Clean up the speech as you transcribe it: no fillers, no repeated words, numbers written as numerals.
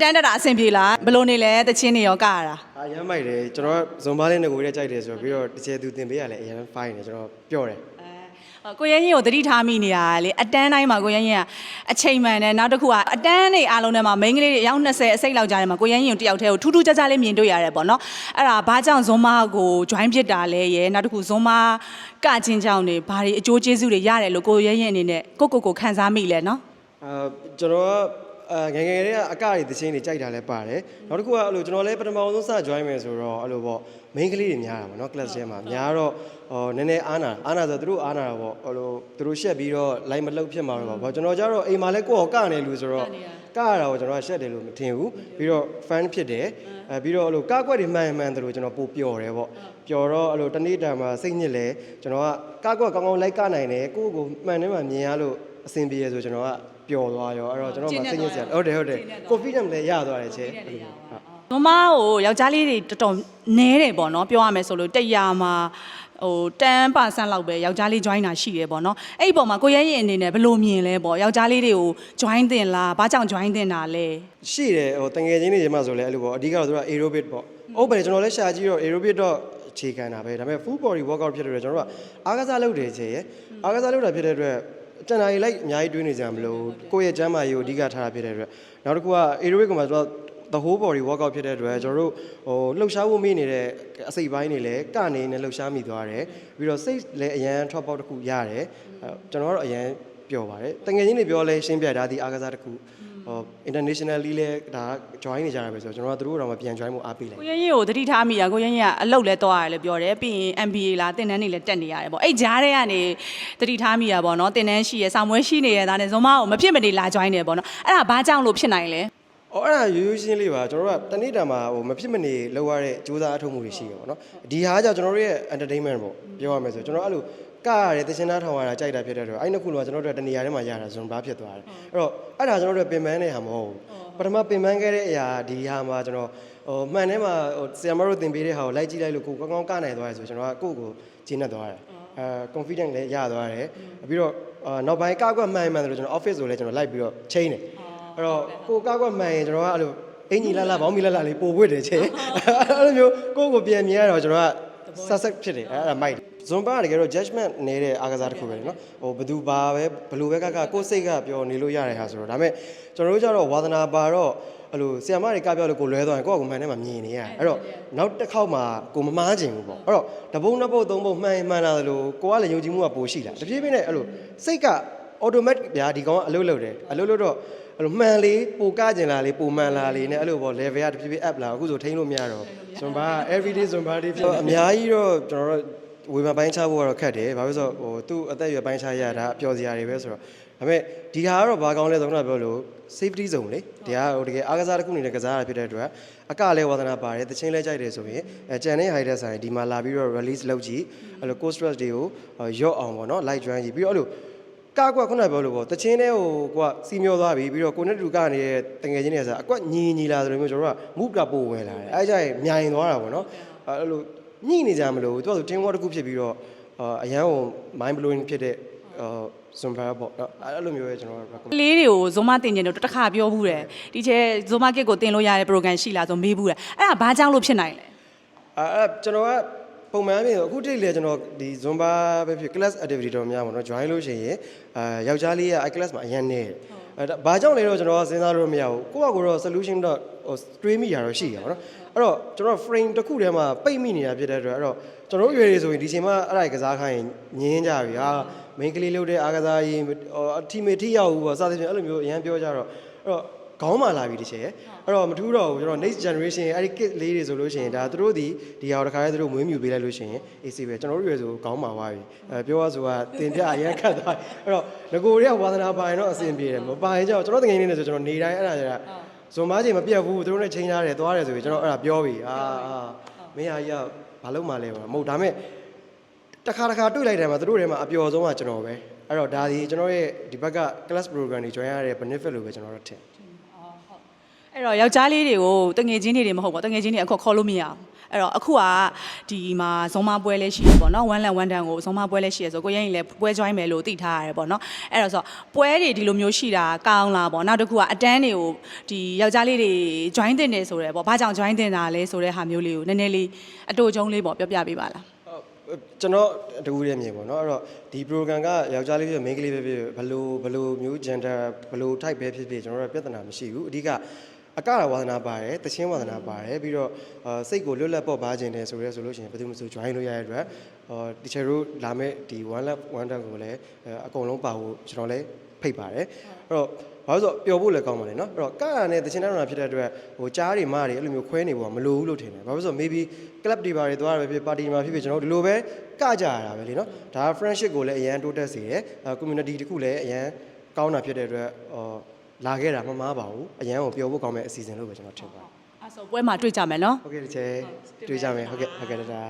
တန်းတက်တာအဆင်ပြေလားဘယ်လိုနေလဲတချင်းနေရောကရတာရမ်းမိုက်တယ်ကျွန်တော်ဇွန်ဘာလေးနဲ့ကိုရဲကြိုက်တယ်ဆိုတော့ပြီးတော့တစ်ချက်သူတင်ပေးရလဲအရင် fine တယ်ကျွန်တော်ပြောတယ်ကိုရင်းရင်ကိုသတိထားမိနေတာလေအတန်းတိုင်းမှာကိုရင်းရင်ကအချိန်မှန်တယ်နောက်တစ်ခုကအတန်းတွေအားလုံးထဲမှာမိန်းကလေးတွေအယောက်20အစိတ်လောက်ကြားထဲမှာကိုရင်းရင်တယောက်တည်းကိုထူးထူးခြားခြားလေးမြင်တွေ့ရတယ်ပေါ့နော်အဲ့ဒါဘာကြောင့်ဇွန်မာကို join ဖြစ်တာလဲရယ်နောက်တစ်ခုဇွန်မာကချင်းကြောင့်နေဘာတွေအကျိုးကျေးဇူးတွေရတယ်လို့ကိုရင်းရင်အနေနဲ့ကိုခံစားမိလဲနော်ကျွန်တော်ကငယ်ငယ်လေးကအကတွေတချင်းတွေကြိုက်တာလဲပါတယ်နောက်တစ်ခုကအဲ့လိုကျွန်တော်လည်းပထမဆုံးစ join မယ်ဆိုတော့အဲ့လိုပေါ့ main ကလေးတွေများတာပေါ့နော် class ထဲမှာများတော့နည်းနည်းအားနာဆိုသူတို့အားနာတာပေါ့အဲ့လိုသူတို့ရှက်ပြီးတော့ line မလှုပ်ဖြစ်မှာတော့ပေါ့ကျွန်တော်ကြတော့အိမ်မှာလဲကိုယ့်ဟောကနေလူဆိုတော့ကရတာကိုကျွန်တော်ကရှက်တယ်လို့မထင်ဘူးပြီးတော့ fan ဖြစ်တယ်ပြီးတော့အဲ့လိုကားကွက်တွေမှန်တယ်လို့ကျွန်တော်ပို့ပျော်တယ်ပေါ့ပျော်တော့အဲ့လိုတနေ့တာမှာစိတ်ညစ်လဲကျွန်တော်ကကားကွက်ကောင်းကောင်းလိုက်ကနိုင်တယ်ကိုယ့်ကိုမှန်တယ်မှမြင်ရလို့အဆင်ပြေရဆိုကျွန်တော်ကပျော်သွားရောအဲ့တော့ကျွန်တော်မှစိတ်ညစ်စရာဟုတ်တယ် confidence လည်းရသွားတယ်ချေဇွန်မာကိုယောက်ျားလေးတွေတော်တော်နဲတယ်ပေါ့နော်ပြောရမယ်ဆိုလို့100မှာ10% လောက်ပဲယောက်ျားလေး join တာရှိတယ်ပေါ့နော်အဲ့ဒီပုံမှာကိုရဲရင်အနေနဲ့ဘယ်လိုမြင်လဲပေါ့ယောက်ျားလေးတွေကို join တင်လားဘာကြောင့် join တင်တာလဲရှိတယ်တငယ်ချင်းတွေကျမှဆိုလဲအဲ့လိုပေါ့အဓိကတော့သူက aerobic ပေါ့ဟုတ်ပါတယ်ကျွန်တော်လည်းရှာကြည့်တော့ aerobic တော့အခြေခံတာပဲဒါပေမဲ့ full body workout ဖြစ်တဲ့အတွက်ကျွန်တော်တို့ကအားကစားလုပ်တယ်ချေအားကစားလုပ်တာဖြစ်တဲ့အတွက်တန်တာရီလိုက်အများကြီးတွေးနေကြမလို့ကိုယ့်ရဲ့ကျန်းမာရေးကိုအဓိကထားတာဖြစ်တဲ့အတွက်နောက်တစ်ခုက aerobic ကမှကျွန်တော်the whole body workout ဖြစ်တဲ့အတွက်ကျွန်တော်တို့လှုပ်ရှားဖို့မေ့နေတဲ့အစိတ်ပိုင်းတွေလည်းကနေနဲ့လှုပ်ရှားမိသွားတယ်ပြီးတော့စိတ်လည်းအရန် top out တစ်ခုရတယ်ကျွန်တော်ကတော့အရန်ပျော်ပါတယ်တကယ်ချင်းတွေပြောလဲရှင်းပြတာဒီအားကစားတစ်ခုinternationally လဲဒါ join နေကြတာပဲဆိုတော့ကျွန်တော်တို့တော့မပြန် join ဖို့အားပေးလိုက်ကိုရင်းရင်ကိုသတိထားမိတာကိုရင်းရင်ကအလုပ်လဲတော့ရတယ်လို့ပြောတယ်ပြီးရင် MBA လာတင်တန်းနေလဲတက်နေရတယ်ပေါ့အဲ့ကြားထဲကနေသတိထားမိတာပေါ့နော်တင်တန်းရှိရဆောင်မွေးရှိနေရတာနဲ့ဇွန်မကိုမဖြစ်မနေလာ join နေပေါ့နော်အဲ့ဒါဘာကြောင့်လို့ဖြစ်နိုင်လဲအဲ့ဒါရိုးရိုးရှင်းလေးပါကျွန်တော်တို့ကတနေ့တာမှာမဖြစ်မနေလောက်ရတဲ့စူးစမ်းအထောက်မှုတွေရှိရပါတော့ဒီဟာကြောင့်ကျွန်တော်တို့ရဲ့ entertainment ပေါ့ပြောရမယ်ဆိုကျွန်တော်အဲ့လိုကရတယ်တချင်သားထောင်ရတာကြိုက်တာဖြစ်တဲ့အတွက်အဲ့နှစ်ခုလုံးကကျွန်တော်တို့တနေရာထဲမှာရတာဇွန်ဘာဖြစ်သွားတယ်အဲ့တော့အဲ့ဒါကျွန်တော်တို့ပင်ပန်းတဲ့ဟာမဟုတ်ဘူးပထမပင်ပန်းခဲ့တဲ့အရာဒီဟာမှာကျွန်တော်မှန်ထဲမှာဆီယမတို့သင်ပေးတဲ့ဟာကိုလိုက်ကြည့်လိုက်လို့ကိုကောင်းကောင်းကနိုင်သွားတယ်ဆိုကျွန်တော်ကကိုယ့်ကိုကျင်းနေသွားတယ်confidence လည်းရသွားတယ်ပြီးတော့နောက်ပိုင်းကောက်ကွက်မှန်တယ်လို့ကျွန်တော် office ကိုလည်းကျွန်တော်လိုက်ပြီးတော့ချိန်တယ်အဲ့တော့ကိုကောက်ကွက်မှန်ရင်ကျွန်တော်ကအဲ့လိုအင်ကြီးလာဘောင်းမီလာလေးပို့ပွေ့တယ်ချင်းအဲ့လိုမျိုးကိုယ့်ကိုပြန်မြင်ရတော့ကျွန်တော်ကဆက်ဆက်ဖြစ်တယ်အဲ့ဒါမိုက်ဇွန်ဘာတကယ်တော့ judgment နေတဲ့အားကစားတစ်ခုပဲเนาะဘယ်သူဘာပဲဘလို့ပဲကကိုယ်စိတ်ကပြောနေလို့ရတဲ့ဟာဆိုတော့ဒါပေမဲ့ကျွန်တော်တို့ကျတော့ဝါသနာပါတော့အဲ့လိုဆီယမတွေကပြောလို့ကိုလွဲသွားရင်ကိုယ့်ကိုမှန်ထဲမှာမြင်နေရတယ်အဲ့တော့နောက်တစ်ခေါက်မှာကိုမမားချင်ဘူးပေါ့အဲ့တော့တပုံးနှစ်ပုတ်သုံးပုတ်မှန်လာတယ်လို့ကိုကလည်းယုံကြည်မှုကပိုရှိလာတဖြည်းဖြည်းနဲ့အဲ့လိုစိတ်က automatic ဗျာဒီကောင်ကအလုပ်လုပ်တယ်အလုပ်လုပ်တော့အဲ့လိုမှန်လေးပိုကကျင်လာလေးပိုမှန်လာလေးနဲ့အဲ့လိုပေါ့ level ကတဖြည်းဖြည်း up လာအခုဆိုထိန်းလို့မရတော့ဇွန်ဘာ everyday ဇွန်ဘာတွေဖြစ်အများကြီးတော့ကျွန်တော်တို့ဝေဖန်ပိုင်းခြားဖို့ကတော့ခက်တယ်ဘာဖြစ်လို့ဆိုသူ့အသက်အရွယ်ပိုင်းခြားရတာအပျော်စရာတွေပဲဆိုတော့ဒါပေမဲ့ဒီဟာကတော့ဘာကောင်းလဲဆိုတော့ပြောလို့ safety zone လေတရားတကယ်အားကစားတစ်ခုနေတဲ့ကစားရဖြစ်တဲ့အတွက်အကလည်းဝါသနာပါတယ်တချင်းလဲကြိုက်တယ်ဆိုရင်ကြံတဲ့ high တဲ့ဆိုင်ဒီမှာလာပြီးတော့ release လုပ်ကြည့်အဲ့လို cost stress တွေကိုရော့အောင်ပေါ့နော် light join ကြည့်ပြီးတော့အဲ့လိုကာကွက်ခုနပြောလို့ပေါ့တချင်းတဲ့ဟိုကိုကစီမျောသွားပြီပြီးတော့ကိုနဲ့တူကနေတငယ်ချင်းတွေဆိုအကွက်ညီလာဆိုလိုမျိုးကျွန်တော်တို့က move ကပို့ဝင်လာတယ်အဲ့ကြရင်မြိုင်သွားတာပေါ့နော်အဲ့လိုညှိနေကြမလို့သူကဆို team work တစ်ခုဖြစ်ပြီးတော့အရန်ကို mind blowing ဖြစ်တဲ့ဇွန်ဘာပေါ့အဲ့လိုမျိုးပဲကျွန်တော်ကလေးတွေကိုဇွန်မတင်ကျင်တော့တစ်ခါပြောဘူးတယ်ဒီချဲဇွန်မကစ်ကိုတင်လို့ရတဲ့ program ရှိလားဆိုမေးဘူးတယ်အဲ့ဒါဘာကြောင့်လို့ဖြစ်နိုင်လဲအဲ့ကျွန်တော်ကပုံမှန်အပြင်အခုတိတ်လေကျွန်တော်ဒီဇွန်ဘာပဲဖြစ် class activity တော့များပါတော့ join လို့ရှိရင်ယောက်ျားလေးက i class မှာအရင်နေတယ်ဘာကြောင့်လဲတော့ကျွန်တော်စဉ်းစားလို့မရဘူးကိုယ့်ကတော့ solution တော့တွေးမိရတော့ရှိရပါတော့အဲ့တော့ကျွန်တော် frame တစ်ခုထဲမှာပိတ်မိနေတာဖြစ်တဲ့အတွက်အဲ့တော့ကျွန်တော်တို့ရွယ်တွေဆိုရင်ဒီချိန်မှာအဲ့ဒါကစားခိုင်းငင်းကြပြီဟာ main ကလေးလုပ်တဲ့အားကစားရေးအထီမေထိရောက်ဘူးပေါ့စသဖြင့်အဲ့လိုမျိုးအရန်ပြောကြတော့အဲ့တော့ခေါင်းမာလာပြီတချေအဲ့တော့မထူးတော့ဘူးကျွန်တော် next generation အဲ့ဒီ kid လေးတွေဆိုလို့ရှိရင်ဒါသူတို့ဒီဟာကိုတခါတည်းသူတို့မွေးမြူပေးလိုက်လို့ရှိရင် AC ပဲကျွန်တော်တို့ရွယ်ဆိုခေါင်းမာသွားပြီပြောရဆိုကတင်ပြအရန်ခတ်သွားအဲ့တော့ငကိုတွေကဝါသနာပိုင်တော့အဆင်ပြေတယ်မပိုင်ကြတော့ကျွန်တော်တကယ်နေနေဆိုကျွန်တော်နေတိုင်းအဲ့ဒါကြတာဇွန်မားချိန်မပြတ်ဘူးသူတို့နဲ့ချိန်ထားတယ်သွားတယ်ဆိုပြီးကျွန်တော်အဲ့ဒါပြောပြီမင်းဟာကြီးကဘာလို့မှလဲပေါ့မဟုတ်ဒါပေမဲ့တခါတွေ့လိုက်တယ်မှာသူတို့ထဲမှာအပျော်ဆုံးကကျွန်တော်ပဲအဲ့တော့ဒါဒီကျွန်တော်ရဲ့ဒီဘက်က class program တွေ join ရတဲ့ benefit လို့ပဲကျွန်တော်တို့ထင်အဲ့တော့ယောက်ျားလေးတွေကိုတငယ်ချင်းတွေမဟုတ်ပါတငယ်ချင်းတွေအခုခေါ်လို့မရဘူး အဲ့တော့အခုကဒီမှာဇုံမပွဲလေးရှိရပေါ့နော်1 land 1 dan ကိုဇုံမပွဲလေးရှိရဆိုကိုရရင်လည်းပွဲ join မယ်လို့သိထားရတယ်ပေါ့နော်အဲ့တော့ဆိုပွဲတွေဒီလိုမျိုးရှိတာကောင်းလားပေါ့နောက်တစ်ခုကအတန်းတွေကိုဒီယောက်ျားလေးတွေ join တင်နေဆိုရဲပေါ့ဘာကြောင့် join တင်တာလဲဆိုတဲ့ဟာမျိုးလေးကိုနည်းနည်းလေးအတူအကျုံးလေးပေါ့ပြောပြပေးပါလား ကျွန်တော်တကူရဲ့မြင်ပေါ့နော်အဲ့တော့ဒီ program ကယောက်ျားလေးဖြစ်မိန်းကလေးပဲဖြစ်ဘလို့မျိုး gender ဘလို့ type ပဲဖြစ်ကျွန်တော်တို့ပြဿနာမရှိဘူးအဓိကအကရဝါသနာပါတယ်တချင်းဝါသနာပါတယ်ပြီးတော့စိတ်ကိုလွတ်လပ်ပေါ့ပါခြင်းတယ်ဆိုလို့ရှိရင်ဘယ်သူမှမဆို join လို့ရတဲ့အတွက်တီချာတို့လာမဲ့ဒီ one lab one down ကိုလည်းအကုန်လုံးပါဖို့ကျွန်တော်လည်းဖိတ်ပါတယ်အဲ့တော့ဘာလို့ဆိုပျော်ဖို့လည်းကောင်းပါလေနော်အဲ့တော့ကရနဲ့တချင်းတန်းတာဖြစ်တဲ့အတွက်ဟိုကြားတွေမတွေအဲ့လိုမျိုးခွဲနေဖို့မလိုဘူးလို့ထင်တယ်ဘာလို့ဆို maybe club တွေပါတွေသွားရပဲဖြစ် party မှာဖြစ်ကျွန်တော်တို့ဒီလိုပဲကကြရတာပဲလေနော်ဒါ friendship ကိုလည်းအရန်တိုးတက်စေတယ် community တခုလည်းအရန်ကောင်းတာဖြစ်တဲ့အတွက်လာခဲ့တာမမားပါဘူးအရန်ကိုပျော်ဖို့ကောင်းမဲ့အစီအစဉ်လို့ပဲကျွန်တော်ထင်ပါတယ် အဲ့ဆိုပွဲမှာတွေ့ကြမယ်နော် ဟုတ်ကဲ့တချေတွေ့ကြမယ်ဟုတ်ကဲ့တာ